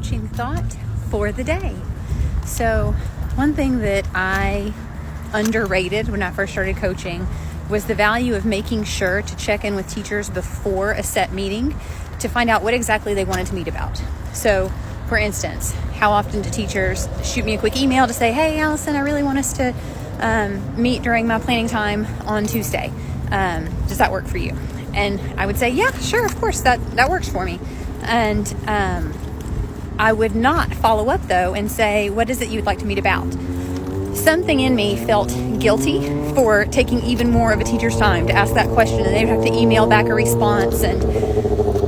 coaching thought for the day. So one thing that I underrated when I first started coaching was the value of making sure to check in with teachers before a set meeting to find out what exactly they wanted to meet about. So for instance, how often do teachers shoot me a quick email to say, hey, Allison, I really want us to meet during my planning time on Tuesday. Does that work for you? And I would say, yeah, sure, of course, that works for me. And I would not follow up, though, and say, what is it you'd like to meet about? Something in me felt guilty for taking even more of a teacher's time to ask that question, and they would have to email back a response and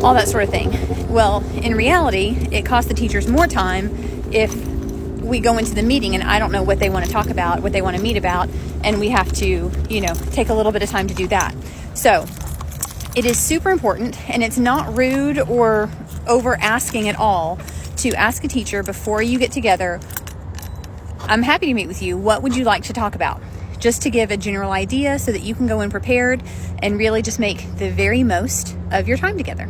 all that sort of thing. Well, in reality, it costs the teachers more time if we go into the meeting and I don't know what they want to talk about, what they want to meet about, and we have to, take a little bit of time to do that. So it is super important, and it's not rude or over asking at all to ask a teacher before you get together, I'm happy to meet with you. What would you like to talk about? Just to give a general idea so that you can go in prepared and really just make the very most of your time together.